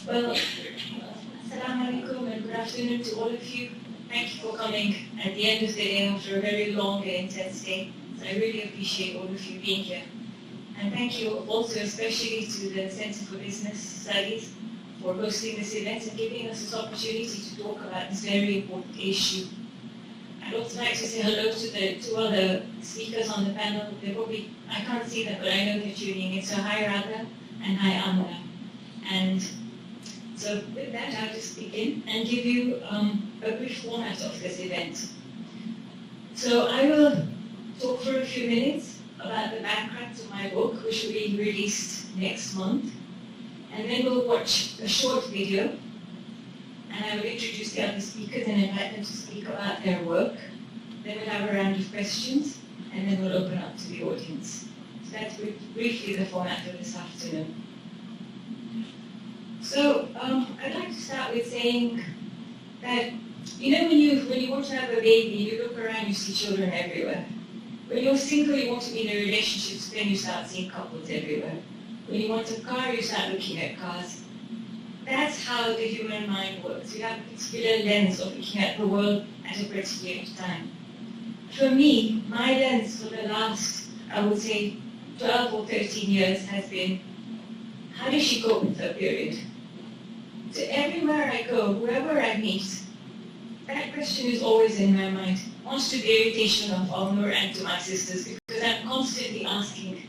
Well, assalamu alaikum and good afternoon to all of you. Thank you for coming at the end of the day after a very long and intense day. So I really appreciate all of you being here. And thank you also especially to the Center for Business Studies for hosting this event and giving us this opportunity to talk about this very important issue. I'd also like to say hello to the two other speakers on the panel. They're probably, I can't see them, but I know they're tuning in. So hi Radha and hi Amna. And so with that, I'll just begin and give you a brief format of this event. So I will talk for a few minutes about the background to my book, which will be released next month. And then we'll watch a short video, and I will introduce the other speakers and invite them to speak about their work. Then we'll have a round of questions, and then we'll open up to the audience. So that's briefly the format for this afternoon. So I'd like to start with saying that, you know, when you want to have a baby, you look around, you see children everywhere. When you're single, you want to be in a relationship, then you start seeing couples everywhere. When you want a car, you start looking at cars. That's how the human mind works. You have a particular lens of looking at the world at a particular time. For me, my lens for the last, I would say, 12 or 13 years has been, how does she cope with her period? So everywhere I go, whoever I meet, that question is always in my mind. Much to the irritation of Alnur and to my sisters, because I'm constantly asking,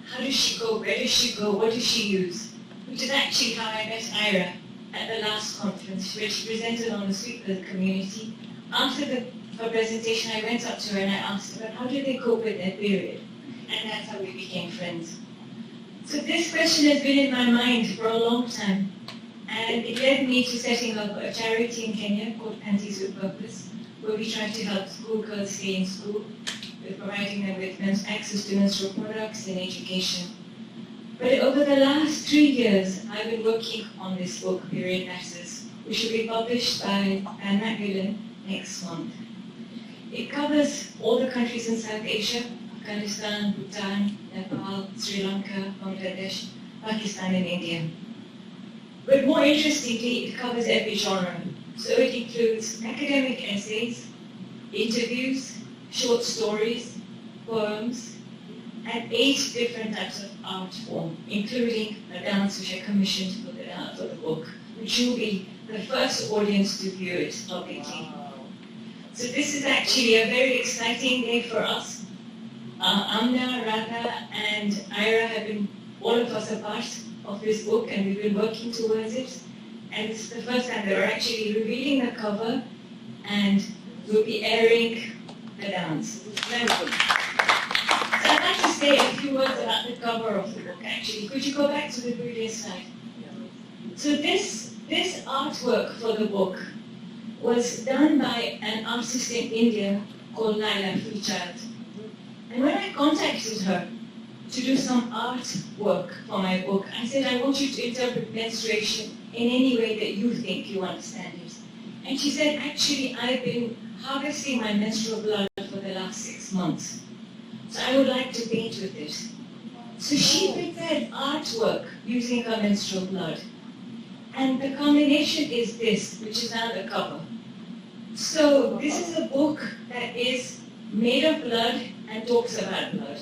how does she go? Where does she go? What does she use? Which is actually how I met Ayra at the last conference, where she presented on the sweeper community. After her presentation, I went up to her and I asked her, how do they cope with their period? And that's how we became friends. So this question has been in my mind for a long time. And it led me to setting up a charity in Kenya called Panties with Purpose, where we try to help schoolgirls stay in school, with providing them with access to menstrual products and education. But over the last 3 years, I've been working on this book, Period Matters, which will be published by Macmillan next month. It covers all the countries in South Asia, Afghanistan, Bhutan, Nepal, Sri Lanka, Bangladesh, Pakistan, and India. But more interestingly, it covers every genre. So it includes academic essays, interviews, short stories, poems, and 8 different types of art form, including a dance which I commissioned for the book, which will be the first audience to view it publicly. So this is actually a very exciting day for us. Amna, Radha, and Ayra have been, all of us, a part of this book, and we've been working towards it. And this is the first time that we're actually revealing the cover, and we'll be airing the dance. So I'd like to say a few words about the cover of the book, actually. Could you go back to the previous slide? So this artwork for the book was done by an artist in India called Laila Freechild. And when I contacted her to do some artwork for my book, I said, I want you to interpret menstruation in any way that you think you understand it. And she said, actually, I've been harvesting my menstrual blood for the last 6 months. So I would like to paint with it. So she prepared artwork using her menstrual blood. And the combination is this, which is now the cover. So this is a book that is made of blood and talks about blood.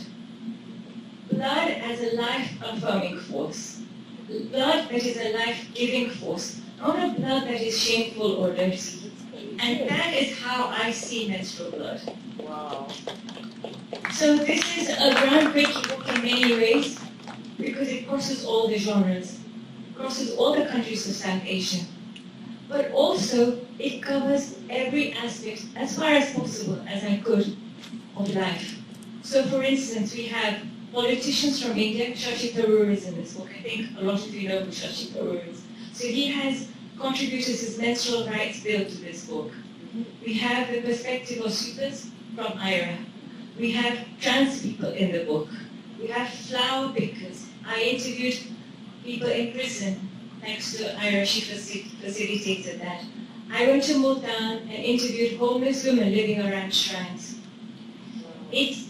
Blood as a life-affirming force. Blood that is a life-giving force. Not a blood that is shameful or dirty. And that is how I see menstrual blood. Wow. So this is a groundbreaking book in many ways, because it crosses all the genres, crosses all the countries of South Asia. But also, it covers every aspect, as far as possible, as I could, of life. So for instance, we have politicians from India. Shashi Tharoor is in this book. I think a lot of you know who Shashi Tharoor is. So he has contributed his menstrual rights bill to this book. We have the perspective of sweepers from Ayra. We have trans people in the book. We have flower pickers. I interviewed people in prison. Thanks to Ayra, she facilitated that. I went to Multan and interviewed homeless women living around shrines.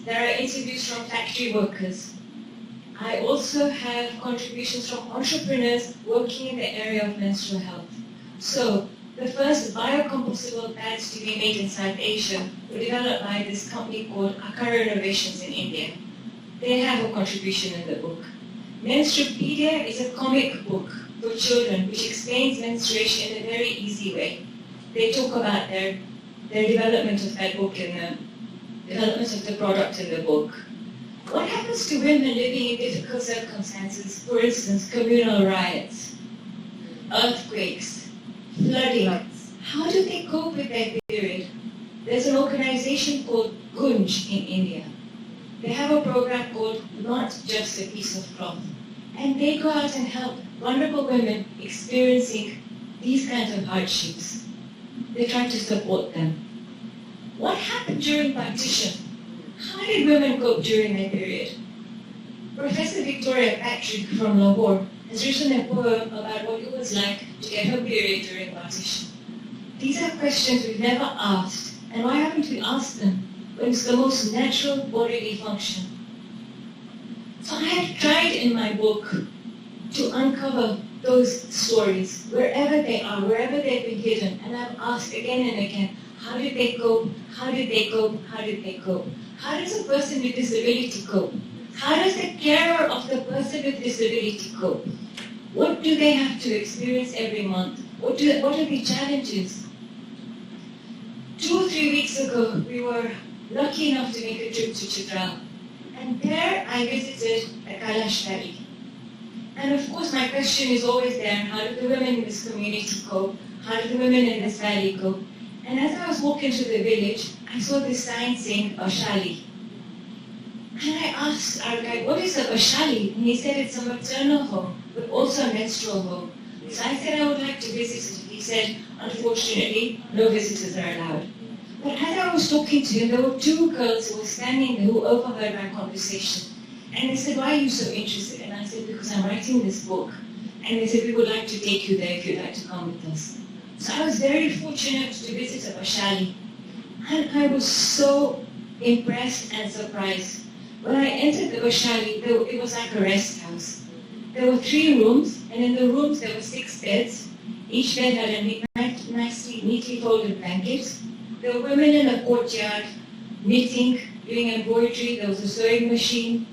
There are interviews from factory workers. I also have contributions from entrepreneurs working in the area of menstrual health. So, the first biocompostable pads to be made in South Asia were developed by this company called Ayra Innovations in India. They have a contribution in the book. Menstrupedia is a comic book for children which explains menstruation in a very easy way. They talk about their development of that book and the development of the product in the book. What happens to women living in difficult circumstances, for instance, communal riots, earthquakes, flooding? How do they cope with that period? There's an organization called Gunj in India. They have a program called Not Just a Piece of Cloth. And they go out and help vulnerable women experiencing these kinds of hardships. They try to support them. What happened during partition? How did women cope during that period? Professor Victoria Patrick from Lahore has written a poem about what it was like to get her period during partition. These are questions we've never asked, and why haven't we asked them when it's the most natural bodily function? So I have tried in my book to uncover those stories, wherever they are, wherever they've been hidden, and I've asked again and again, how did they cope? How did they cope? How did they cope? How does a person with disability cope? How does the carer of the person with disability cope? What do they have to experience every month? What are the challenges? 2 or 3 weeks ago, we were lucky enough to make a trip to Chitral. And there I visited the Kailash Valley. And of course my question is always there, how do the women in this community cope? How do the women in this valley cope? And as I was walking to the village, I saw this sign saying Ashali. And I asked our guide, what is a Ashali? And he said it's a maternal home, but also a menstrual home. So I said I would like to visit it. He said, unfortunately, no visitors are allowed. But as I was talking to him, there were 2 girls who were standing there who overheard my conversation. And they said, why are you so interested? And I said, because I'm writing this book. And they said, we would like to take you there if you'd like to come with us. So I was very fortunate to visit a Bashali. And I was so impressed and surprised. When I entered the Bashali, it was like a rest house. There were 3 rooms, and in the rooms there were 6 beds. Each bed had a nicely, neatly folded blanket. There were women in the courtyard, knitting, doing embroidery. There was a sewing machine.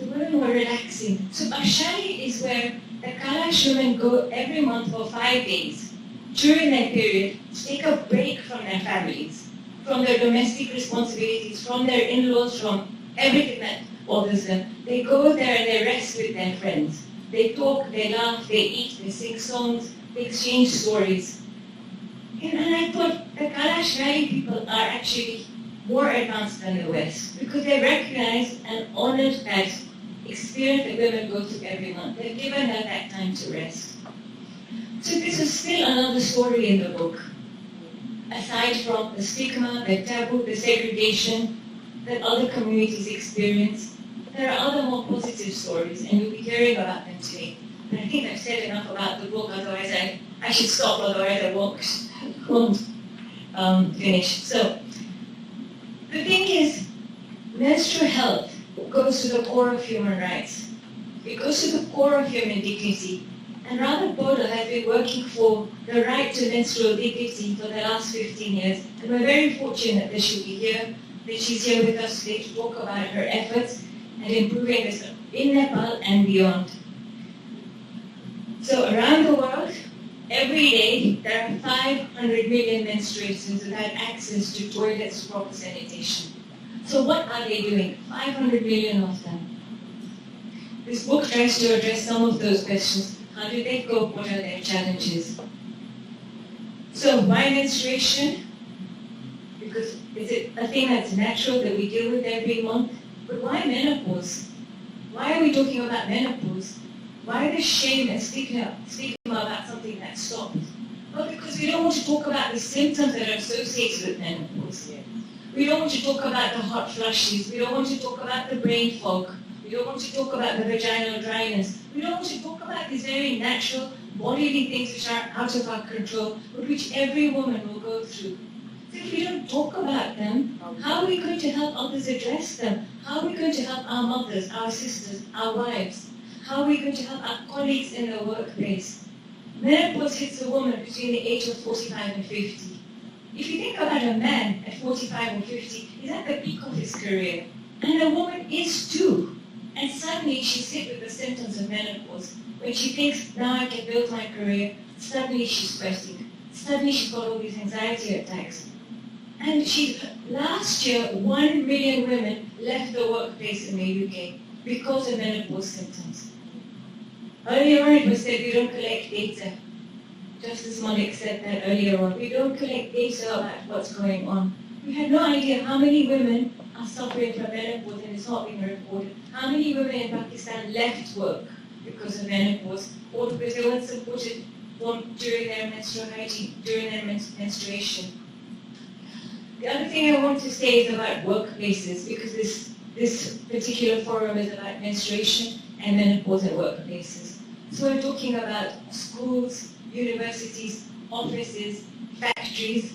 The women were relaxing. So Bashali is where the Kailash women go every month for 5 days. During that period, to take a break from their families, from their domestic responsibilities, from their in-laws, from everything that bothers them. They go there and they rest with their friends. They talk, they laugh, they eat, they sing songs, they exchange stories. And I thought the Kailash Valley people are actually more advanced than the West because they recognize and honored that experience that women go through every month. They've given her that time to rest. So this is still another story in the book. Aside from the stigma, the taboo, the segregation that other communities experience, there are other more positive stories, and you'll be hearing about them today. And I think I've said enough about the book, otherwise I should stop, otherwise I won't finish. So, the thing is, menstrual health goes to the core of human rights. It goes to the core of human dignity. And Radha Paudel has been working for the right to menstrual dignity for the last 15 years. And we're very fortunate that she'll be here, that she's here with us today to talk about her efforts and improving this in Nepal and beyond. So around the world, every day, there are 500 million menstruators without access to toilets or proper sanitation. So what are they doing? 500 million of them. This book tries to address some of those questions. How do they cope? What are their challenges? So why menstruation? Because is it a thing that's natural that we deal with every month? But why menopause? Why are we talking about menopause? Why the shame and stigma about something that stopped? Well, because we don't want to talk about the symptoms that are associated with menopause. We don't want to talk about the hot flushes. We don't want to talk about the brain fog. We don't want to talk about the vaginal dryness. We don't want to talk about these very natural bodily things which are out of our control, but which every woman will go through. So if we don't talk about them, how are we going to help others address them? How are we going to help our mothers, our sisters, our wives? How are we going to help our colleagues in the workplace? Menopause hits a woman between the age of 45 and 50. If you think about a man at 45 or 50, he's at the peak of his career. And a woman is too. And suddenly she's hit with the symptoms of menopause. When she thinks, now I can build my career, suddenly she's sweating. Suddenly she's got all these anxiety attacks. And last year, 1 million women left the workplace in the UK because of menopause symptoms. Earlier on, it was said we don't collect data. Justice Malik said that earlier on. We don't collect data about what's going on. We had no idea how many women are suffering from menopause and it's not being reported. How many women in Pakistan left work because of menopause or because they weren't supported during their menstrual hygiene, during their menstruation. The other thing I want to say is about workplaces, because this particular forum is about menstruation and menopause in workplaces. So we're talking about schools, universities, offices, factories.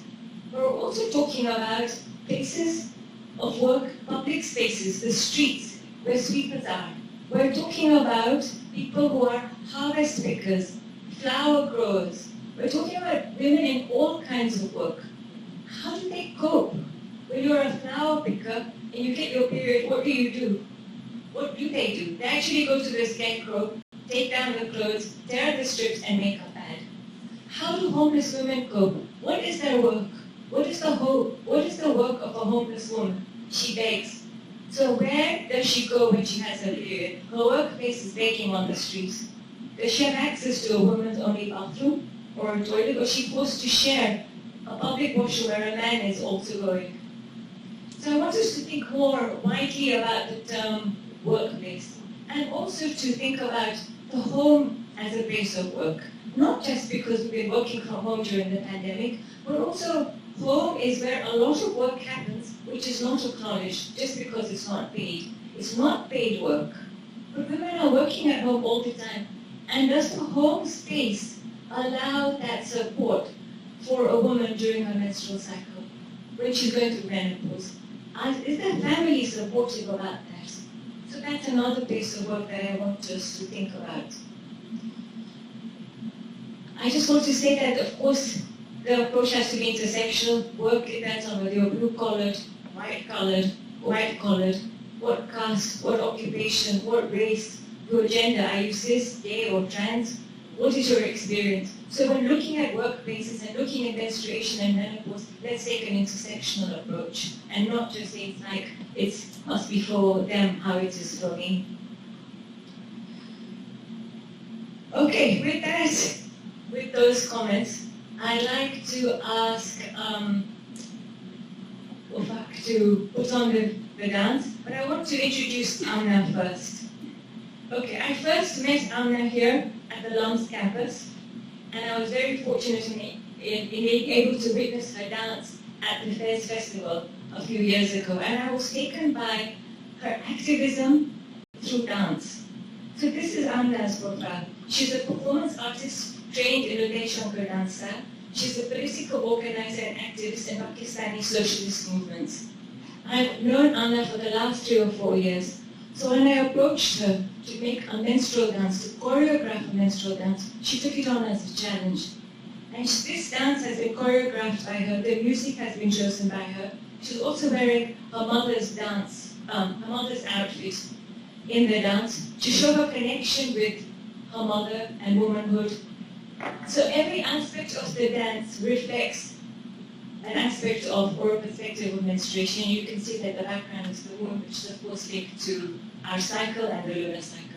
We're also talking about places of work, public spaces, the streets, where sweepers are. We're talking about people who are harvest pickers, flower growers. We're talking about women in all kinds of work. How do they cope? When you're a flower picker and you get your period, what do? What do? They actually go to the scarecrow, take down the clothes, tear the strips, and make a pad. How do homeless women cope? What is their work? What is the work of a homeless woman? She begs. So where does she go when she has her period? Her workplace is begging on the streets. Does she have access to a woman's only bathroom or a toilet, or is she forced to share a public washroom where a man is also going? So I want us to think more widely about the term workplace, and also to think about the home as a place of work. Not just because we've been working from home during the pandemic, but also home is where a lot of work happens, which is not acknowledged just because it's not paid. It's not paid work. But women are working at home all the time. And does the home space allow that support for a woman during her menstrual cycle, when she's going through menopause? Is the family supportive about that? So that's another piece of work that I want us to think about. I just want to say that, of course, the approach has to be intersectional. Work depends on whether you're blue-collared, white-collared, what caste, what occupation, what race, your gender, are you cis, gay, or trans? What is your experience? So when looking at workplaces and looking at menstruation and menopause, let's take an intersectional approach and not just things like it must be for them how it is for me. Okay, with that, with those comments, I'd like to ask Ufak to put on the dance, but I want to introduce Amna first. Okay, I first met Amna here at the LUMS campus, and I was very fortunate in being able to witness her dance at the Fairs Festival a few years ago, and I was taken by her activism through dance. So this is Amna's profile. She's a performance artist trained in Uday Shankar dancer. She's a political organizer and activist in Pakistani socialist movements. I've known Amna for the last 3 or 4 years. So when I approached her to make a menstrual dance, to choreograph a menstrual dance, she took it on as a challenge. And this dance has been choreographed by her, the music has been chosen by her. She's also wearing her mother's outfit in the dance to show her connection with her mother and womanhood. So every aspect of the dance reflects an aspect of or a perspective of menstruation. You can see that the background is the womb, which is of course linked to our cycle and the lunar cycle.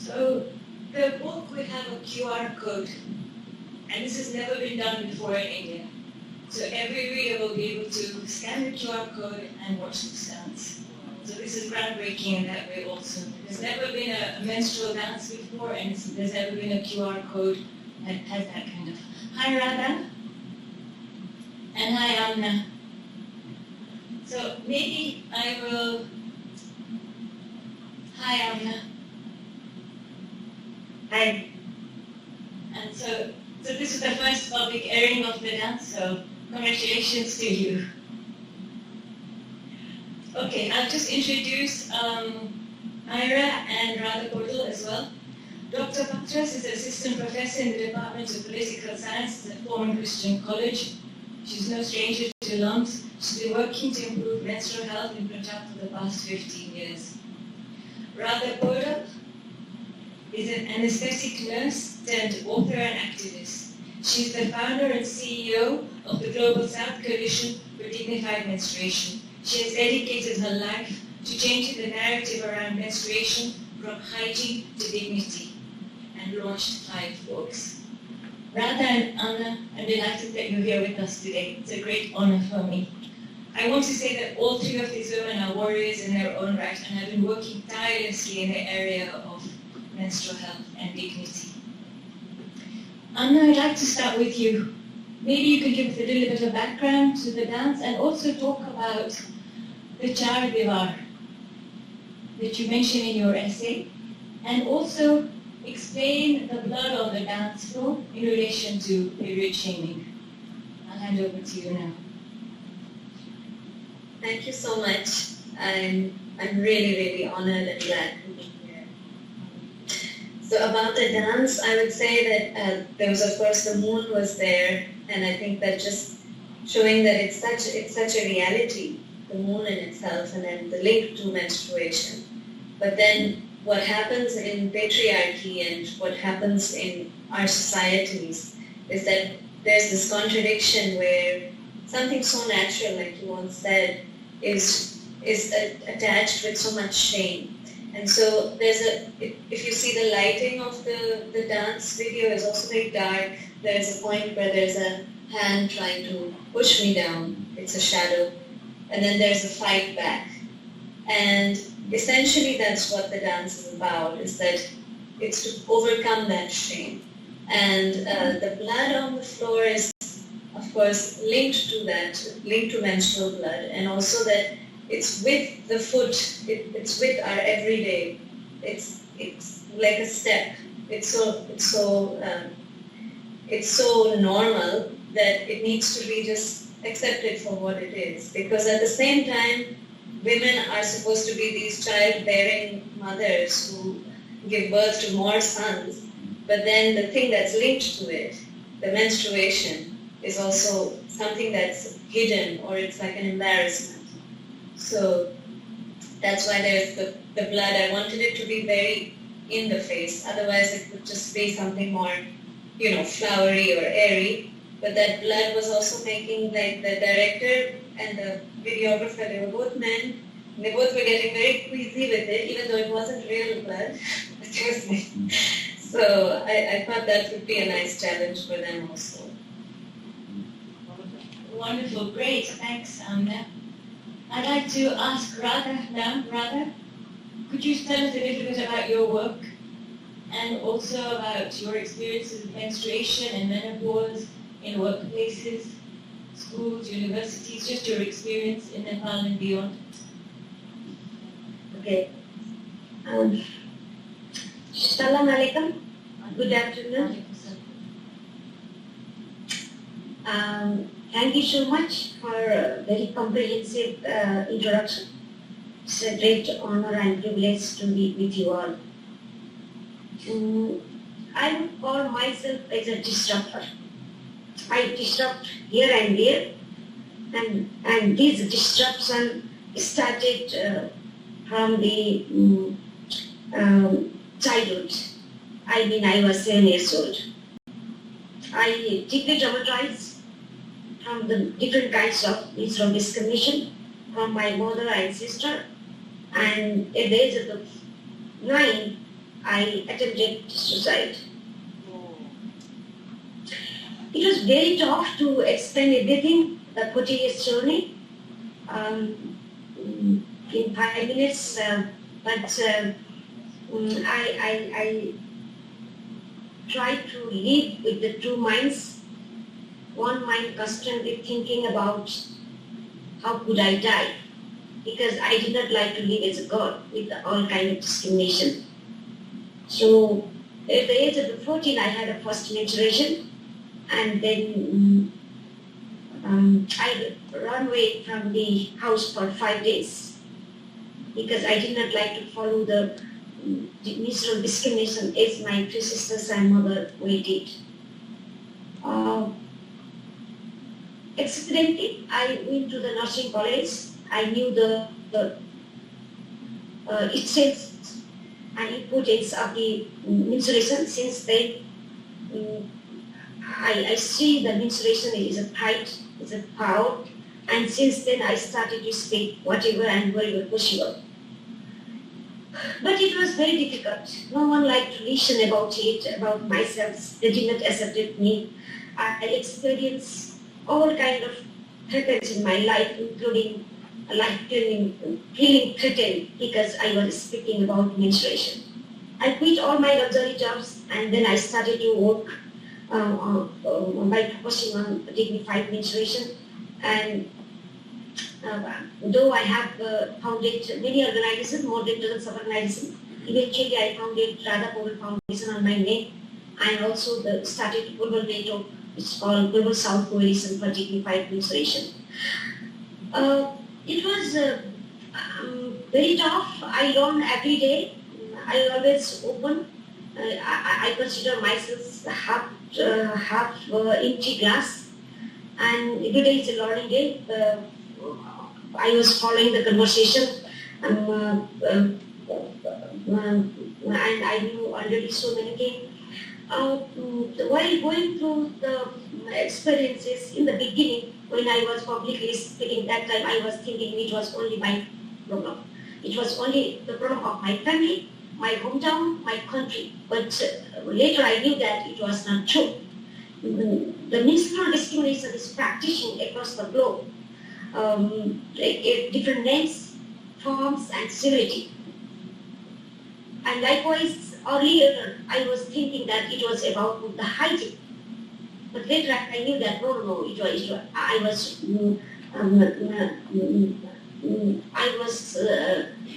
So the book will have a QR code, and this has never been done before in India. So every reader will be able to scan the QR code and watch the dance. So this is groundbreaking in that way also. There's never been a menstrual dance before, and there's never been a QR code that has that kind of. Hi Radha, and hi Amna. So maybe I will. Hi Amna. Hi. And so this is the first public airing of the dance, so congratulations to you. Okay, I'll just introduce Ayra and Radha Paudel as well. Dr. Patras is assistant professor in the Department of Political Science at Foreign Christian College. She's no stranger to LUMS. She's been working to improve menstrual health in Punjab for the past 15 years. Radha Paudel is an anesthetic nurse turned author and activist. She's the founder and CEO of the Global South Coalition for Dignified Menstruation. She has dedicated her life to changing the narrative around menstruation from hygiene to dignity and launched 5 books. Radha and Amna, I'm delighted that you're here with us today. It's a great honor for me. I want to say that all 3 of these women are warriors in their own right and have been working tirelessly in the area of menstrual health and dignity. Amna, I'd like to start with you. Maybe you could give us a little bit of background to the dance and also talk about the Char Divar that you mentioned in your essay, and also explain the blood on the dance floor in relation to period shaming. I'll hand over to you now. Thank you so much. I'm really, really honored and glad to be here. So about the dance, I would say that there was, of course, the moon was there, and I think that just showing that it's such a reality, the moon in itself, and then the link to menstruation. But then what happens in patriarchy and what happens in our societies is that there's this contradiction where something so natural, like you once said, is attached with so much shame. And so if you see the lighting of the dance video is also very dark. There's a point where there's a hand trying to push me down. It's a shadow. And then there's a fight back. And essentially that's what the dance is about, is that it's to overcome that shame. And the blood on the floor is, of course, linked to that, linked to menstrual blood, and also that it's with the foot, it's with our everyday. It's like a step. It's so normal that it needs to be just accepted for what it is. Because at the same time, women are supposed to be these childbearing mothers who give birth to more sons. But then the thing that's linked to it, the menstruation, is also something that's hidden, or it's like an embarrassment. So that's why there's the blood. I wanted it to be very in the face. Otherwise it would just be something more, flowery or airy. But that blood was also making, like, the director and the videographer, they were both men. And they both were getting very queasy with it, even though it wasn't real blood. So I thought that would be a nice challenge for them also. Wonderful, great, thanks, Amna. I'd like to ask Radha now. Radha, could you tell us a little bit about your work and also about your experiences with menstruation and menopause in workplaces, schools, universities, just your experience in Nepal and beyond? Okay. Salam alaikum. Good afternoon. Thank you so much for a very comprehensive introduction. It's a great honor and privilege to be with you all. I would call myself as a disruptor. I disrupt here and there, and this disruption started from the childhood. I was 7 years old. I deeply traumatized from the different kinds of menstrual discrimination from my mother and sister, and at the age of 9, I attempted suicide. It was very tough to explain everything, the 40 years journey, in 5 minutes, but I tried to live with the two minds. One mind constantly thinking about how could I die, because I did not like to live as a god with all kind of discrimination. So at the age of 14, I had a first menstruation, and then I ran away from the house for 5 days because I did not like to follow the menstrual discrimination as my two sisters and mother did. Accidentally, I went to the nursing college. I knew the itself and importance of the menstruation. Since then, I see the menstruation is a pride, is a power, and since then I started to speak whatever and wherever possible. But it was very difficult. No one liked to listen about it, about myself. They did not accept me. I experienced all kind of threats in my life, including life feeling threatened because I was speaking about menstruation. I quit all my luxury jobs and then I started to work by focusing on dignified menstruation. And though I have founded many organizations, more than dozens of organizations, eventually I founded Radha Paudel Foundation on my name, and also started a global network, which is called Global South Coalition for Dignified Menstruation. It was very tough. I learned every day. I always open. I consider myself half empty glass, and every day is a learning day. I was following the conversation, and I knew already so many things. While going through the experiences in the beginning, when I was publicly speaking, that time I was thinking it was only my problem. It was only the problem of my family, my hometown, my country. But later I knew that it was not true. The menstrual discrimination is practiced across the globe. Different names, forms, and severity. And likewise, earlier I was thinking that it was about the hygiene. But later I knew that no, I was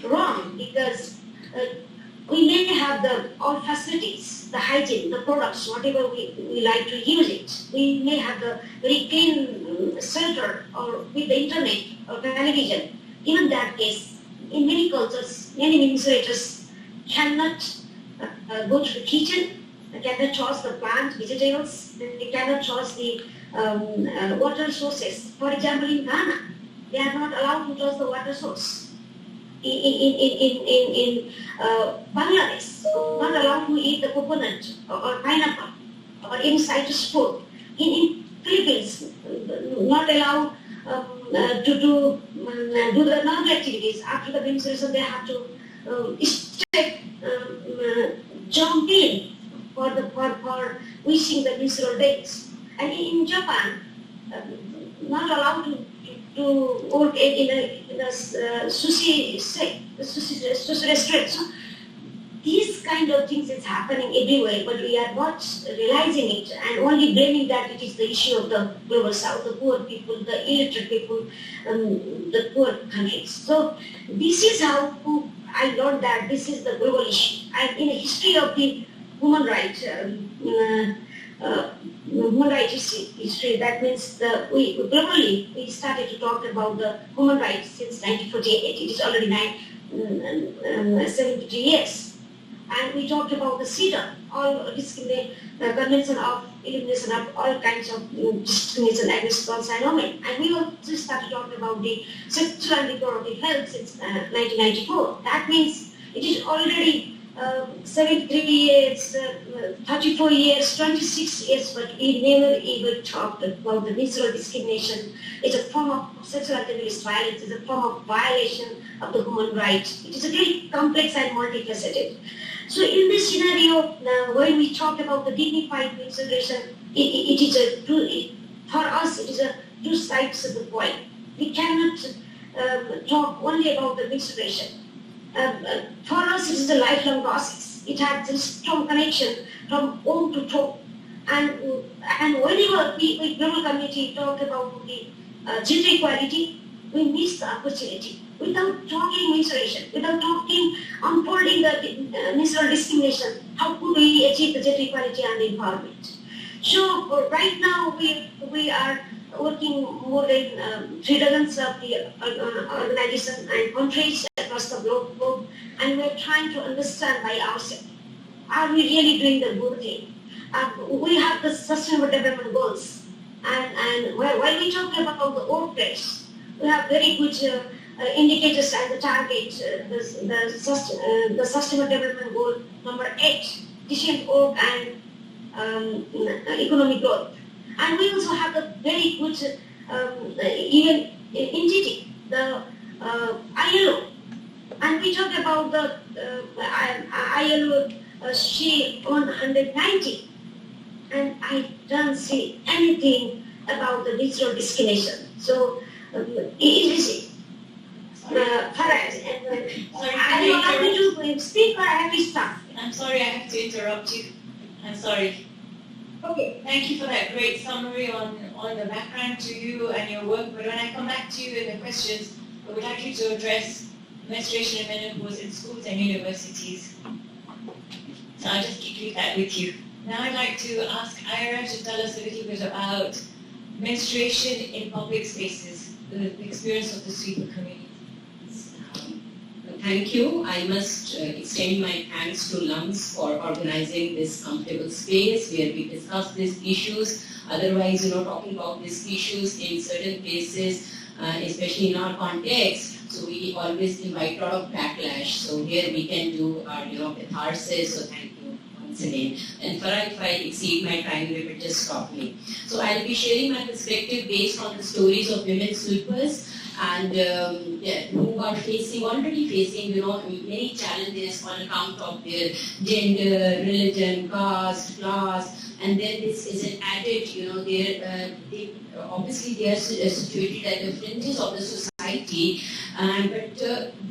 wrong, because we may have all facilities, the hygiene, the products, whatever we like to use it. We may have the very clean shelter or with the internet or television. Even that case, in many cultures, many menstruators cannot go to the kitchen, they cannot touch the plant, vegetables, they cannot touch the water sources. For example, in Ghana, they are not allowed to touch the water source. In Bangladesh, not allowed to eat the coconut or pineapple or any citrus fruit. In Philippines, not allowed to do the normal activities. After the menstruation, they have to jump in for wishing the menstrual days. And in Japan, not allowed to work in a sushi restaurant. So these kind of things is happening everywhere, but we are not realizing it and only blaming that it is the issue of the global south, the poor people, the illiterate people, the poor countries. So this is how I learned that this is the global issue. And in the history of the human rights, human rights history, that means globally we started to talk about the human rights since 1948. It is already 73 years. And we talked about the CEDAW, all discrimination, Convention of Elimination of all kinds of discrimination against girls and women. And we also started talking about the sexual and reproductive health since 1994. That means it is already 73 years, 34 years, 26 years, but we never even talked about the menstrual discrimination. It's a form of sexual and abuse violence. It's a form of violation of the human rights. It is a very complex and multifaceted. So in this scenario, when we talk about the dignified menstruation, it is for us it is a two sides of the coin. We cannot talk only about the menstruation. For us, it is a lifelong process. It has a strong connection from home to toe. And whenever we global community talk about the gender equality, we miss the opportunity. Without talking menstruation, without talking unfolding the menstrual discrimination, how could we achieve the gender equality and empowerment? So right now we are working more than 3 dozens of the organizations and countries across the globe, and we're trying to understand by ourselves, are we really doing the good thing? We have the Sustainable Development Goals, and while we talk about the workplace, we have very good indicators and the targets, the Sustainable Development Goal number 8, decent work and economic growth. And we also have a very good even entity, the ILO. And we talk about the ILO C 190. And I don't see anything about the menstrual discrimination. So it is I don't have to speak, but I have to stop. I'm sorry, I have to interrupt you. I'm sorry. Okay. Thank you for that great summary on the background to you and your work. But when I come back to you in the questions, I would like you to address menstruation and menopause in schools and universities. So I'll just keep that with you. Now I'd like to ask Ayra to tell us a little bit about menstruation in public spaces, the experience of the sweeper community. Thank you. I must extend my thanks to LUMS for organizing this comfortable space where we discuss these issues. Otherwise, talking about these issues in certain cases, especially in our context, so we always invite a lot of backlash. So here we can do our, catharsis. So thank you once again. And Farah, if I exceed my time limit, just stop me. So I'll be sharing my perspective based on the stories of women sweepers and who are already facing, many challenges on account of their gender, religion, caste, class, and then this is an added, obviously they are situated at the fringes of the society, but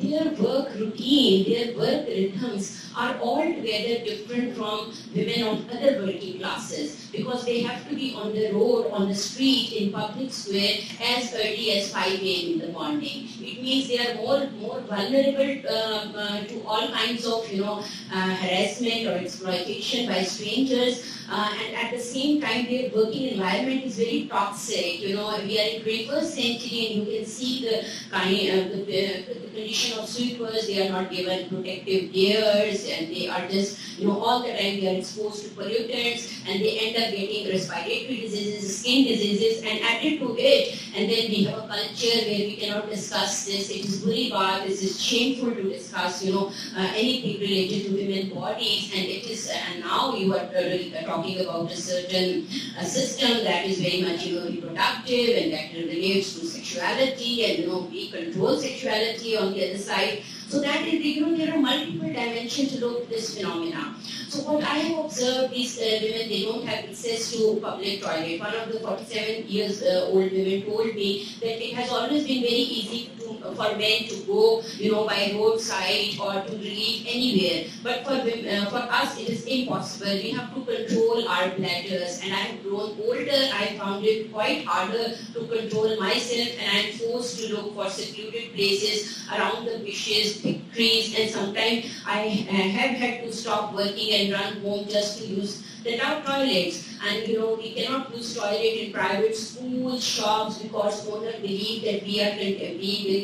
their work routine, their work rhythms are altogether different from women of other working classes because they have to be on the road, on the street, in public square as early as 5 a.m. in the morning. It means they are more vulnerable to all kinds of harassment or exploitation by strangers. And at the same time, their working environment is very toxic. We are in 21st century, and you can see the the condition of sweepers. They are not given protective gears, and they are just, all the time they are exposed to pollutants, and they end up getting respiratory diseases, skin diseases, and added to it. And then we have a culture where we cannot discuss this. It is very bad. This is shameful to discuss, anything related to women's bodies, and it is. And now you are talking about a certain system that is very much reproductive and that relates to sexuality, and we control sexuality on the other side. So that is, there are multiple dimensions to look at this phenomena. So what I have observed is women, they don't have access to public toilet. One of the 47 years old women told me that it has always been very easy for men to go, by roadside or to relieve anywhere. But for us, it is impossible. We have to control our bladders. And I have grown older. I found it quite harder to control myself, and I am forced to look for secluded places around the bushes, thick trees, and sometimes I have had to stop working and run home just to use the toilets. And we cannot use toilet in private schools, shops, because owners believe that we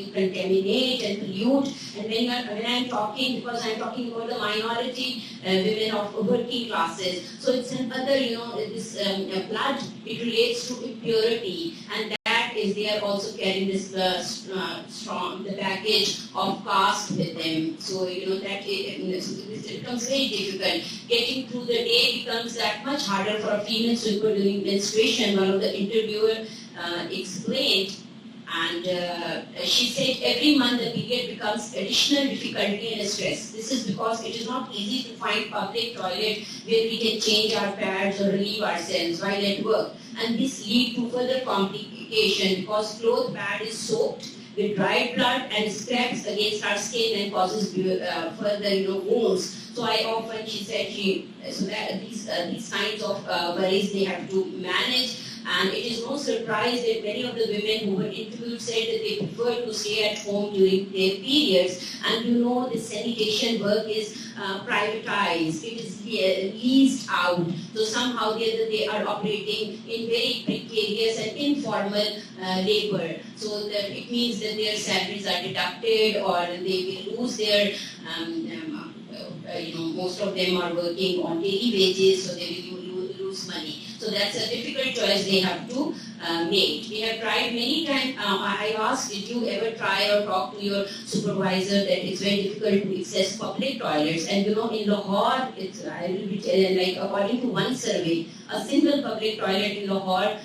will contaminate and pollute. And when I'm talking, because I'm talking about the minority women of working classes, so it's another, this blood, it relates to impurity, and that is they are also carrying this strong the baggage of caste with them. So that it becomes very difficult. Getting through the day becomes that much harder for a female sweeper during menstruation. One of the interviewer explained, And she said every month the period becomes additional difficulty and stress. This is because it is not easy to find public toilet where we can change our pads or relieve ourselves while at work. And this leads to further complication because cloth pad is soaked with dried blood and scrapes against our skin and causes further wounds. So I often, she said, these kinds of worries they have to manage. And it is no surprise that many of the women who were interviewed said that they prefer to stay at home during their periods. And the sanitation work is privatized, it is leased out. So somehow they are operating in very precarious and informal labor. So that it means that their salaries are deducted or they will lose their most of them are working on daily wages, so they will lose money. So that's a difficult choice they have to make. We have tried many times. I asked, did you ever try or talk to your supervisor that it's very difficult to access public toilets? And in Lahore, I will be telling, like according to one survey, a single public toilet in Lahore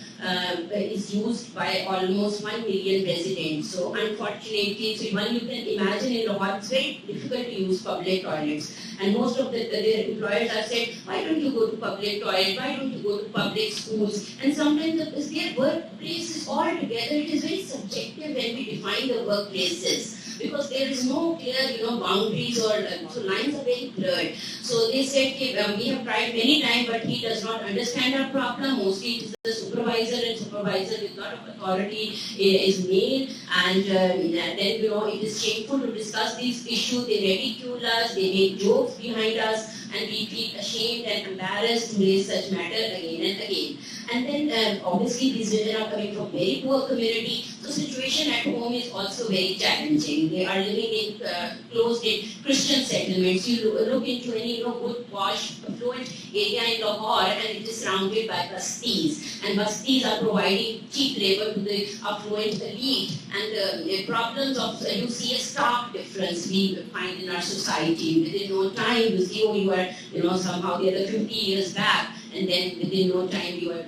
is used by almost 1 million residents. So unfortunately, so one you can imagine in Lahore, it's very difficult to use public toilets. And most of their employers have said, why don't you go to public toilet? Why don't you go to public schools? And sometimes their workplaces all together, it is very subjective when we define the workplaces. Because there is no clear, boundaries or so lines are very blurred. So they said, we have tried many times, but he does not understand our problem. Mostly it is the supervisor, and supervisor with a lot of authority is male. And then, it is shameful to discuss these issues. They ridicule us, they make jokes behind us, and we feel ashamed and embarrassed to raise such matter again and again. And then obviously these women are coming from very poor community, so situation at home is also very challenging. They are living in closed-in Christian settlements. You look into any good, posh, affluent area in Lahore, and it is surrounded by bastis. And bastis are providing cheap labor to the affluent elite. And the problems of, you see a stark difference we find in our society. Within no time, you see, you are, somehow the other 50 years back, and then within no time you are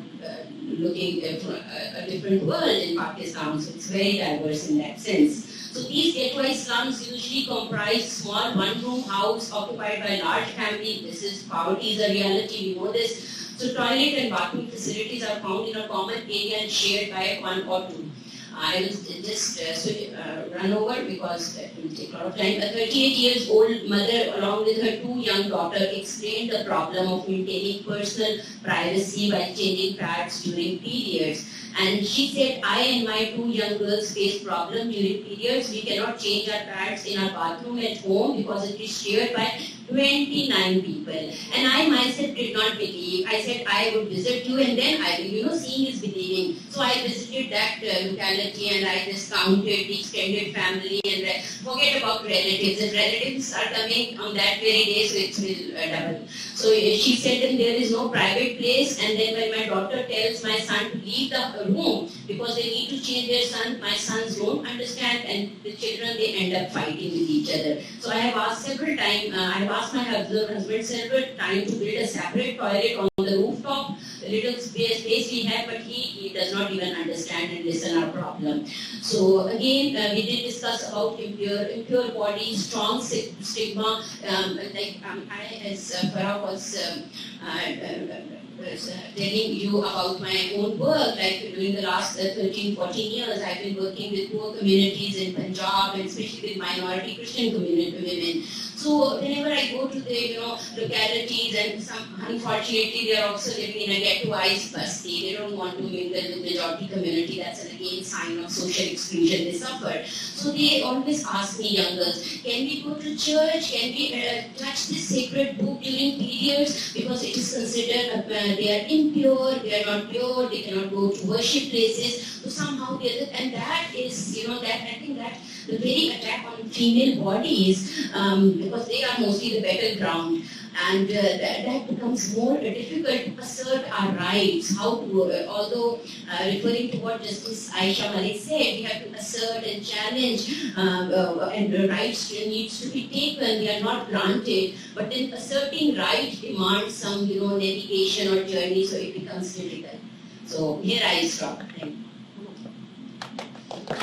looking at a different world in Pakistan. So it's very diverse in that sense. So these ghettoized slums usually comprise small one-room house occupied by a large family. This is poverty is a reality, we know this. So toilet and bathroom facilities are found in a common area and shared by one or two. I will just run over because it will take a lot of time. A 38-year-old mother along with her 2 young daughters explained the problem of maintaining personal privacy while changing pads during periods. And she said, I and my 2 young girls face problems during periods. We cannot change our pads in our bathroom at home because it is shared by 29 people. And I myself did not believe. I said I would visit you and then I will, seeing is believing. So I visited that locality and I just counted the extended family and forget about relatives. If relatives are coming on that very day, so it will double. So she said that there is no private place, and then when my daughter tells my son to leave the room because they need to change their son, my sons don't understand, and the children, they end up fighting with each other. So I have asked several times, I have asked my husband several times to build a separate toilet on the rooftop, the little space we have, but he does not even understand and listen our problem. So again, we did discuss about impure bodies, strong stigma, as Farah was telling you about my own work, like during the last 13, 14 years, I've been working with poor communities in Punjab, and especially with minority Christian community women. So whenever I go to the localities, and unfortunately they are also living in a ghettoized basti. They don't want to mingle with the majority community. That's an again sign of social exclusion they suffer. So they always ask me, young girls, can we go to church? Can we touch this sacred book during periods? Because it is considered they are impure, they are not pure, they cannot go to worship places. So somehow and that is, that I think that the very attack on female bodies, because they are mostly the battleground, and that becomes more difficult to assert our rights. How to, although referring to what Justice Aisha Malik said, we have to assert and challenge, and the rights needs to be taken. They are not granted, but then asserting right demands some, navigation or journey, so it becomes difficult. So here I stop. Thank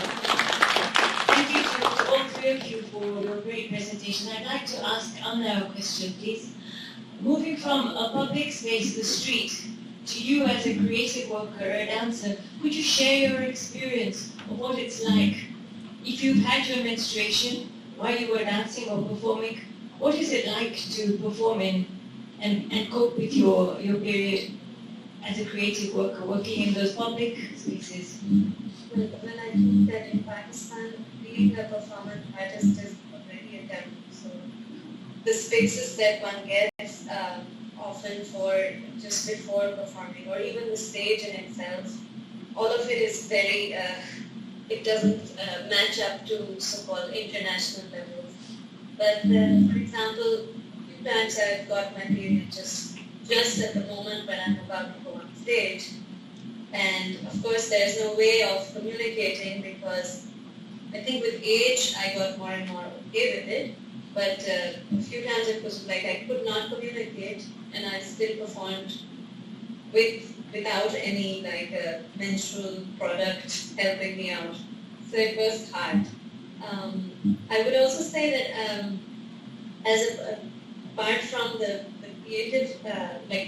you. both you for your great presentation. I'd like to ask Amna a question, please. Moving from a public space, the street, to you as a creative worker, a dancer, could you share your experience of what it's like if you've had your menstruation while you were dancing or performing? What is it like to perform in and cope with your period as a creative worker, working in those public spaces? Well, I think that in Pakistan, being a performance artist is already a taboo. So the spaces that one gets often for just before performing, or even the stage in itself, all of it is very, it doesn't match up to so-called international levels. But for example, a few times I've got my period just at the moment when I'm about to go on stage. And of course, there's no way of communicating because I think with age, I got more and more okay with it. But a few times it was like I could not communicate, and I still performed without any menstrual product helping me out. So it was hard. I would also say that apart from the creative,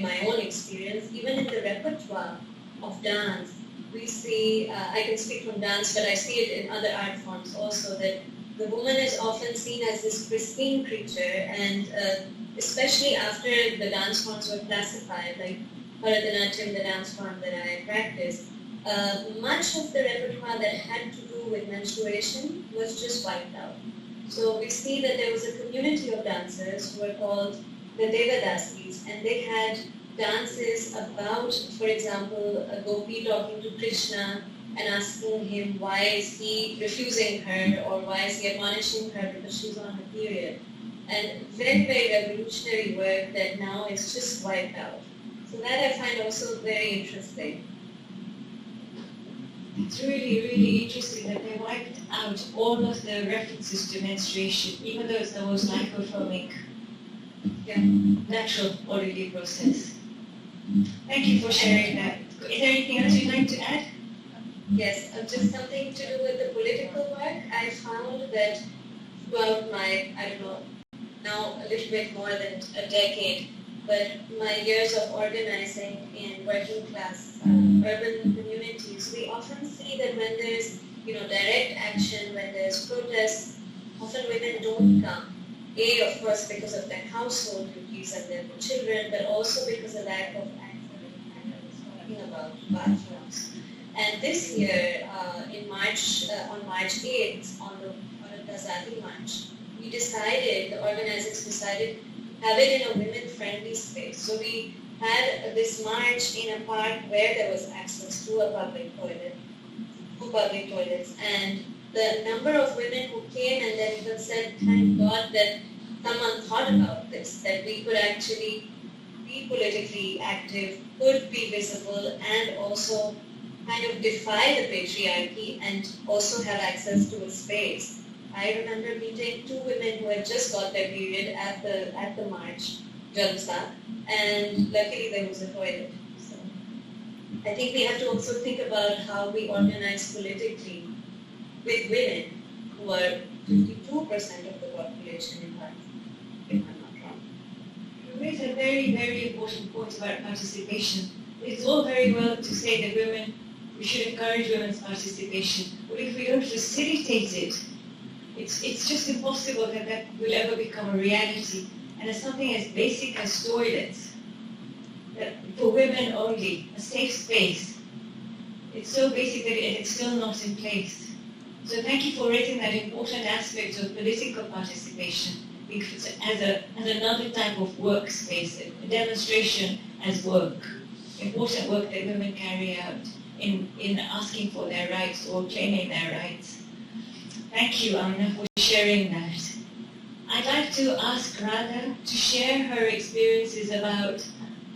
my own experience, even in the repertoire of dance, we see, I can speak from dance, but I see it in other art forms also, that the woman is often seen as this pristine creature, and especially after the dance forms were classified, like Bharatanatyam, the dance form that I practiced, much of the repertoire that had to do with menstruation was just wiped out. So we see that there was a community of dancers who were called the Devadasis, and they had dances about, for example, a gopi talking to Krishna and asking him why is he refusing her or why is he admonishing her because she's on her period. And very, very revolutionary work that now is just wiped out. So that I find also very interesting. It's really, really interesting that they wiped out all of the references to menstruation, even though it's the most lipophobic, natural bodily process. Thank you for sharing that. Is there anything else you'd like to add? Yes, just something to do with the political work. I found that throughout my, now a little bit more than a decade, but my years of organizing in working class urban communities, we often see that when there's direct action, when there's protests, often women don't come. A, of course, because of their household duties and their children, but also because of lack of access, and I was talking about bathrooms. And this year, in March, on March 8th, on the Azadi March, the organizers decided to have it in a women-friendly space. So we had this march in a park where there was access to a public toilet, two public toilets, and the number of women who came and then even said, thank God that someone thought about this, that we could actually be politically active, could be visible, and also kind of defy the patriarchy and also have access to a space. I remember meeting two women who had just got their period at the march, Jalsa, and luckily there was a toilet. So I think we have to also think about how we organize politically with women who are 52% of the population in Pakistan, if I'm not wrong. You raise a very, very important point about participation. It's all very well to say that we should encourage women's participation, but if we don't facilitate it, it's just impossible that will ever become a reality. And it's something as basic as toilets, that for women only, a safe space. It's so basic that it's still not in place. So thank you for raising that important aspect of political participation as another type of workspace, a demonstration as work, important work that women carry out in asking for their rights or claiming their rights. Thank you, Amna, for sharing that. I'd like to ask Radha to share her experiences about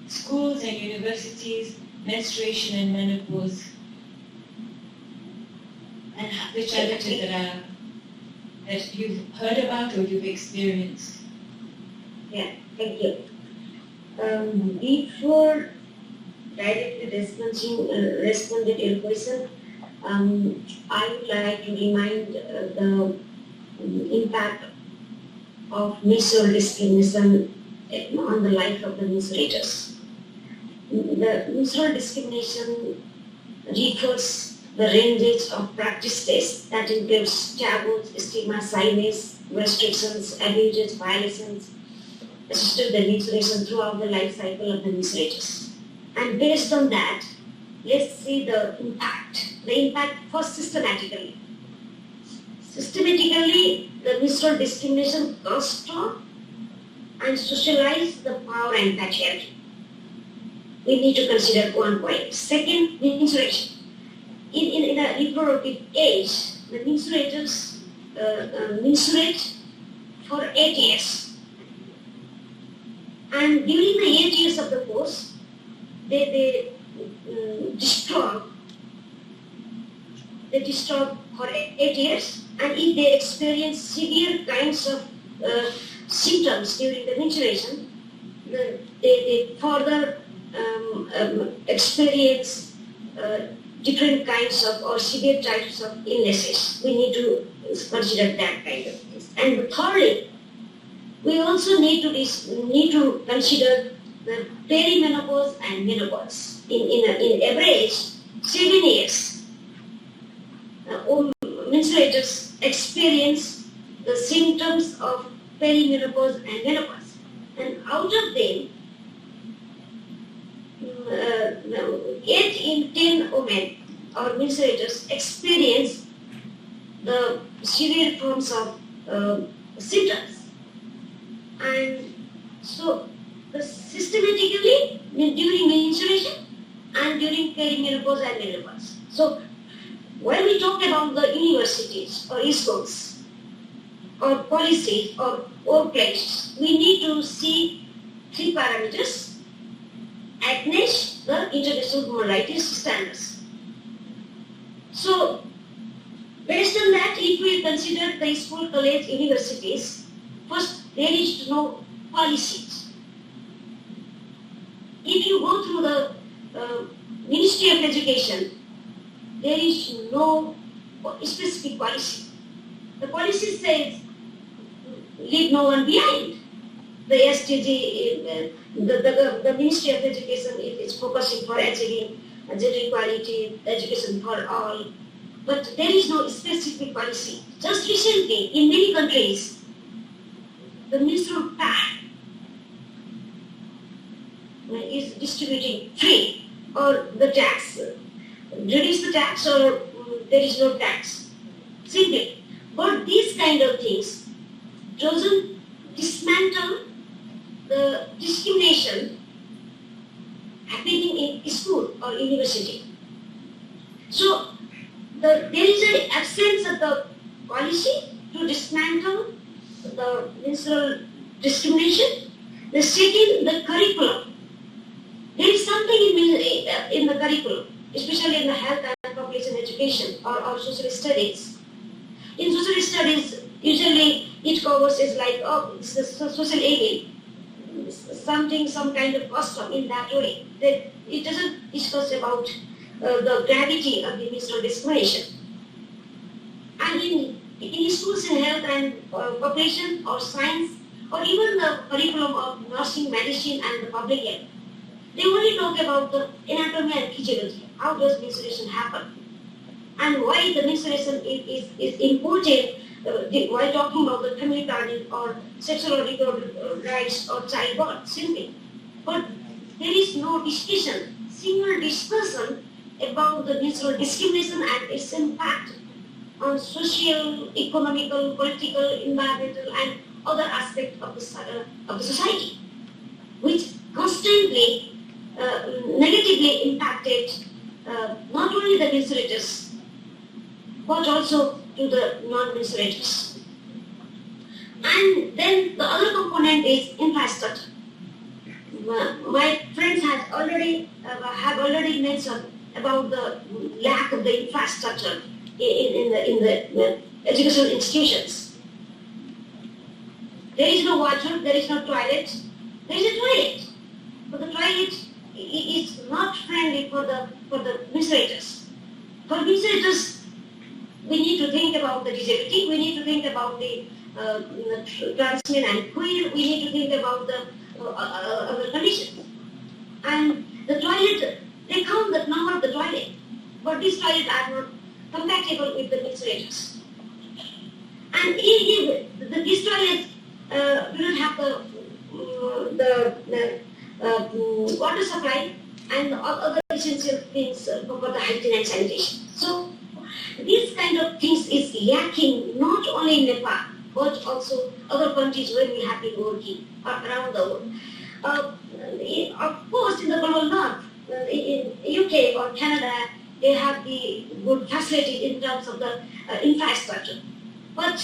schools and universities, menstruation and menopause, and the challenges that you've heard about or you've experienced. Yeah, thank you. Before directly responding to your question, I would like to remind the impact of menstrual discrimination on the life of the menstruators. The menstrual discrimination refers the ranges of practices that includes taboos, stigma, silence, restrictions, abuses, violations assisted the menstruation throughout the life cycle of the menstruators. And based on that, let's see the impact. The impact first systematically. Systematically, the menstrual discrimination construct and socialize the power and patriarchy. We need to consider one point. Second, menstruation. In a reproductive age, the menstruators menstruate for 8 years. And during the 8 years of the course, they disturb for 8 years, and if they experience severe kinds of symptoms during the menstruation, they further experience different kinds of or severe types of illnesses. We need to consider that kind of things. And thirdly, we also need to consider the perimenopause and menopause. In average, 7 years, menstruators experience the symptoms of perimenopause and menopause. And out of them, 8 in 10 women or menstruators experience the severe forms of symptoms. And so, systematically during menstruation and during perimenopause and menopause. So, when we talk about the universities or schools or policies or workplaces, we need to see 3 parameters. Acknowledge the international human rights standards. So, based on that, if we consider the school, college, universities, first there is no policies. If you go through the Ministry of Education, there is no specific policy. The policy says, leave no one behind. The SDG, the Ministry of Education is focusing for achieving gender equality, education for all, but there is no specific policy. Just recently, in many countries, the menstrual pad is distributing free, or the tax, reduce the tax, or there is no tax, simply. But these kind of things doesn't dismantle the discrimination happening in school or university. So there is an absence of the policy to dismantle the menstrual discrimination. The second, the curriculum. There is something in the curriculum, especially in the health and population education or social studies. In social studies, usually it covers is like, it's the social aid, some kind of custom in that way. It doesn't discuss about the gravity of the menstrual discrimination. And in schools in health and population or science, or even the curriculum of nursing, medicine and the public health, they only talk about the anatomy and physiology. How does menstruation happen? And why the menstruation is important while talking about the family planning or sexual or reproductive rights or childbirth, simply. But there is no discussion, single discussion about the menstrual discrimination and its impact on social, economical, political, environmental and other aspects of the society, which constantly negatively impacted not only the menstruators but also to the non-menstruators. And then the other component is infrastructure. My friends have already mentioned about the lack of the infrastructure in the educational institutions. There is no water, there is no toilet. There is a toilet, but the toilet is not friendly for the menstruators. For menstruators, we need to to think about the disability, we need to think about the trans men and queer, we need to think about the other conditions. And the toilet, they count the number of the toilet, but these toilets are not compatible with the menstruators. And if these toilets do not have the water supply and other essential things for the hygiene and sanitation. So these kind of things is lacking not only in Nepal but also other countries where we have been working around the world. Of course, in the global north, in UK or Canada, they have the good facility in terms of the infrastructure, but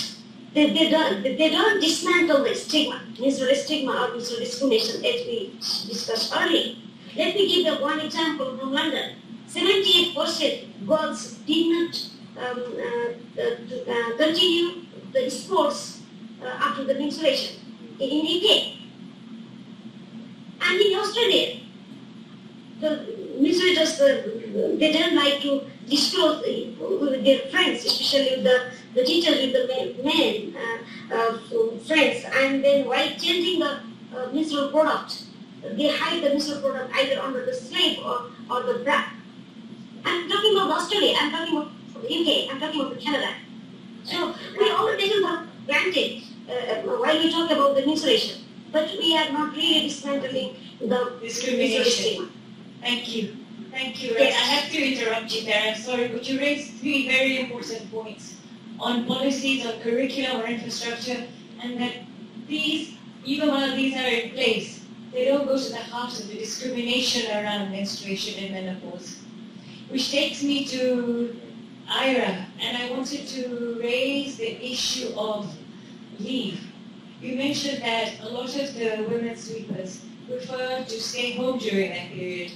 they don't dismantle the stigma, menstrual stigma or menstrual discrimination as we discussed earlier. Let me give you one example from London. 78% girls did not continue the sports after the menstruation in UK. And in Australia, the menstruators, they don't like to disclose with their friends, especially with the teachers, with the men friends, and then while changing the menstrual product, they hide the menstrual product either under the slave or the bra. I'm talking about Australia, I'm talking about the UK, I'm talking about Canada. So we all taken for granted while we talk about the menstruation, but we are not really dismantling the discrimination. Thank you. Thank you. Yes. I have to interrupt you there. I'm sorry, but you raised three very important points on policies, on curriculum, or infrastructure, and that these, even while these are in place, they don't go to the heart of the discrimination around menstruation and menopause. Which takes me to Ayra, and I wanted to raise the issue of leave. You mentioned that a lot of the women sweepers prefer to stay home during that period.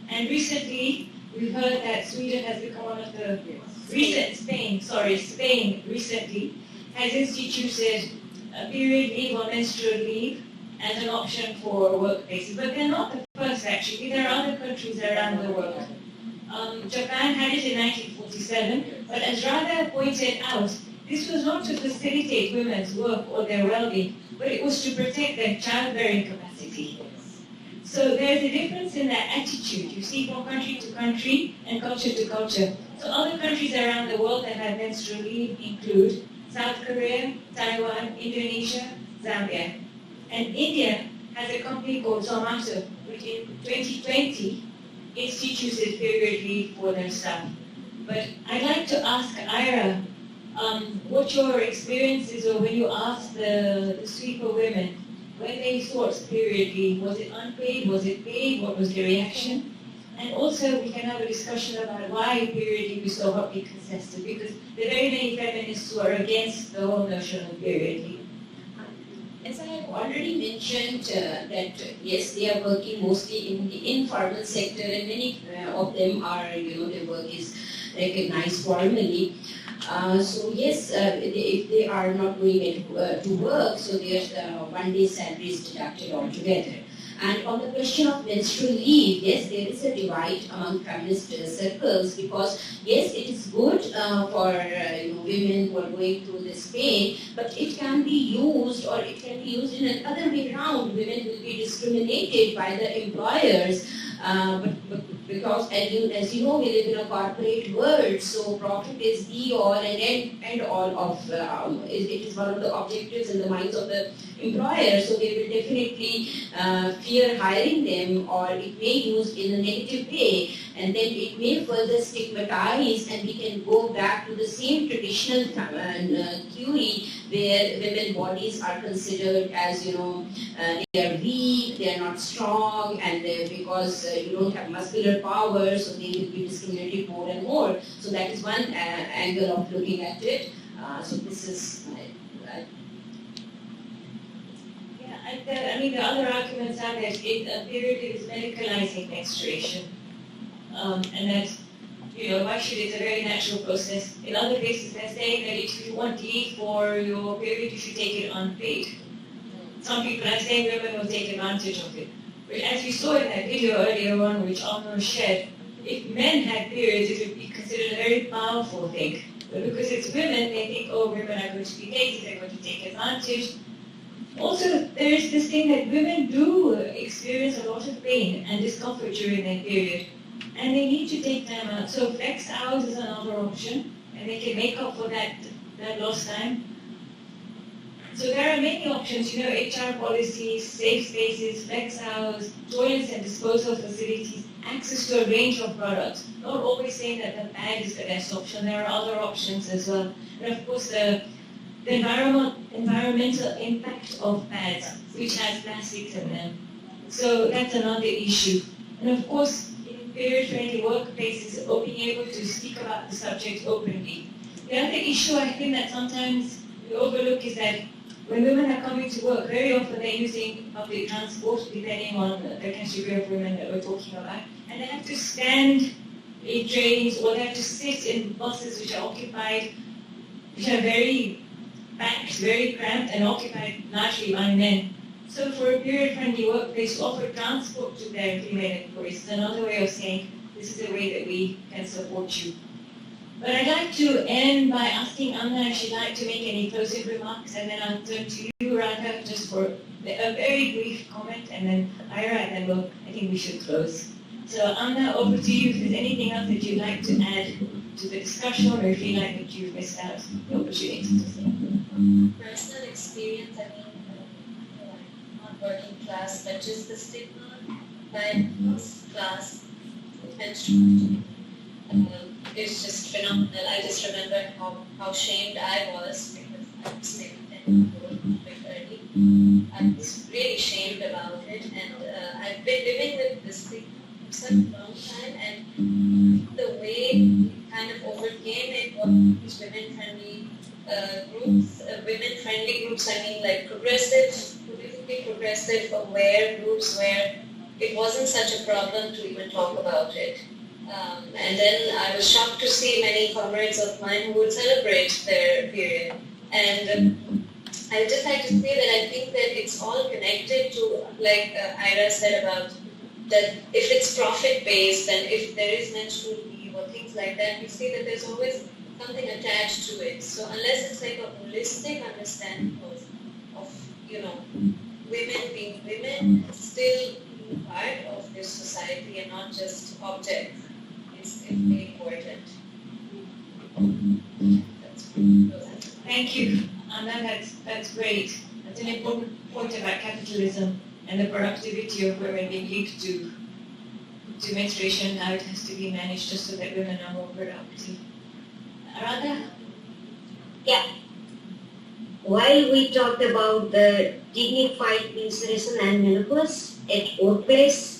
And recently, we've heard that Sweden has become one of the Spain recently has instituted a period leave or menstrual leave as an option for workplaces. But they're not the first, actually. There are other countries around the world. Japan had it in 1947, but as Radha pointed out, this was not to facilitate women's work or their well-being, but it was to protect their childbearing capacity. So there's a difference in that attitude you see from country to country and culture to culture. So other countries around the world that have menstrual leave include South Korea, Taiwan, Indonesia, Zambia. And India has a company called Zomato, which in 2020 instituted period leave for their staff. But I'd like to ask Ayra, what your experiences are when you ask the sweeper women, when they sought period leave, was it unpaid, was it paid, what was the reaction? And also we can have a discussion about why period leave is so hotly contested, because there are very many feminists who are against the whole notion of period leave. As I have already mentioned that yes, they are working mostly in the informal sector, and many of them are, their work is recognized formally. So yes, if they are not going to work, so their one-day salary is deducted altogether. And on the question of menstrual leave, yes, there is a divide among feminist circles, because yes, it is good for women who are going through this pain, but it can be used, or it can be used in another way around. Women will be discriminated by the employers. Because as you know, we live in a corporate world, so profit is the all and end all of, it is one of the objectives in the minds of the employer, so they will definitely fear hiring them, or it may use in a negative way, and then it may further stigmatize, and we can go back to the same traditional theory where women bodies are considered as, they are weak, they are not strong, and because you don't have muscular power, so they will be discriminated more and more. So that is one angle of looking at it. So this is the other arguments are that period is medicalizing menstruation, and that, why should it's a very natural process. In other cases, they're saying that if you want leave for your period, you should take it unpaid. Some people are saying women will take advantage of it. But as we saw in that video earlier on, which Amna shared, if men had periods, it would be considered a very powerful thing. But because it's women, they think, oh, women are going to be lazy, they're going to take advantage. Also, there is this thing that women do experience a lot of pain and discomfort during their period, and they need to take time out. So flex hours is another option, and they can make up for that lost time. So there are many options, HR policies, safe spaces, flex hours, toilets and disposal facilities, access to a range of products. Not always saying that the pad is the best option, there are other options as well. And of course the environmental impact of pads, which has plastics in them. So that's another issue. And of course, in period-friendly workplaces, being able to speak about the subject openly. The other issue I think that sometimes we overlook is that when women are coming to work, very often they're using public transport, depending on the category of women that we're talking about, and they have to stand in trains or they have to sit in buses which are occupied, which are very packed, very cramped, and occupied largely by men. So for a period-friendly workplace to offer transport to their female employees is another way of saying, this is a way that we can support you. But I'd like to end by asking Amna if she'd like to make any closing remarks, and then I'll turn to you, Radha, just for a very brief comment, and then Ayra, and then I think we should close. So Amna, over to you if there's anything else that you'd like to add to the discussion, or if you feel like that you've missed out the opportunity to say. Personal experience, not working class, but just the stigma by class menstruation. It's just phenomenal. I just remember how shamed I was because I was maybe 10 years old, quite early. I was really shamed about it, and I've been living with this thing for such a long time, and the way we kind of overcame it was women-friendly groups, women-friendly groups, I mean like progressive, politically progressive, aware groups where it wasn't such a problem to even talk about it. And then I was shocked to see many comrades of mine who would celebrate their period. And I just like to say that I think that it's all connected to, like Ayra said about that if it's profit-based and if there is menstrual leave or things like that, we see that there's always something attached to it. So unless it's like a holistic understanding of women being women, still being part of this society and not just objects, is very important. Thank you, Amna. That's great. That's an important point about capitalism and the productivity of women being linked to menstruation and how it has to be managed just so that women are more productive. Radha? Yeah. While we talked about the dignified menstruation and menopause at workplace,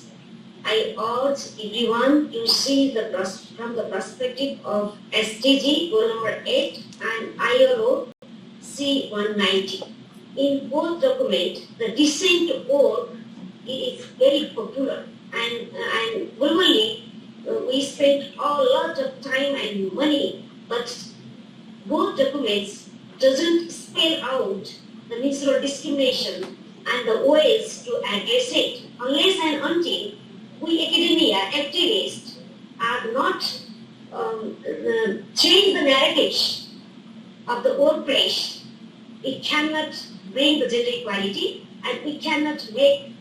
I urge everyone to see from the perspective of SDG goal number 8 and ILO C190. In both documents, the decent goal is very popular, and globally we spend a lot of time and money, but both documents doesn't spell out the menstrual discrimination and the ways to address it unless and until we academia activists are not change the narrative of the workplace. We cannot bring the gender equality, and we cannot make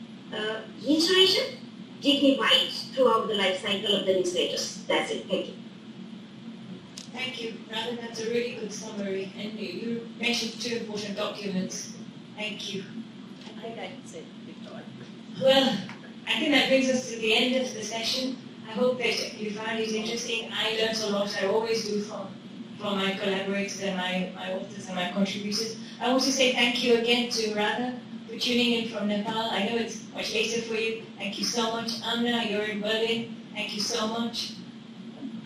menstruation dignified throughout the life cycle of the menstruators. That's it. Thank you. Thank you, Radha. That's a really good summary. And you mentioned 2 important documents. Thank you. I think that's it, Victoria. Well, I think that brings us to the end of the session. I hope that you found it interesting. I learned a lot. I always do from my collaborators and my authors and my contributors. I want to say thank you again to Radha for tuning in from Nepal. I know it's much later for you. Thank you so much. Amna, you're in Berlin. Thank you so much.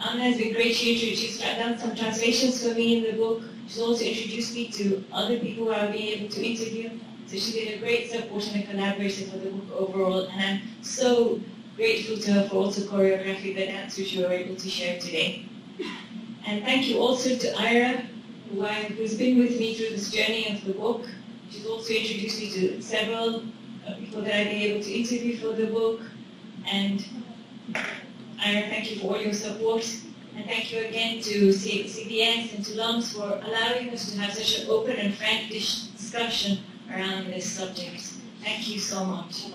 Amna has been great. She's done some translations for me in the book. She's also introduced me to other people who I'll be able to interview. So she's been a great support and a collaborator for the book overall. And I'm so grateful to her for also choreographing the dance which we were able to share today. And thank you also to Ayra, who's been with me through this journey of the book. She's also introduced me to several people that I've been able to interview for the book. And Ayra, thank you for all your support. And thank you again to CBS and to LUMS for allowing us to have such an open and frank discussion around this subject. Thank you so much.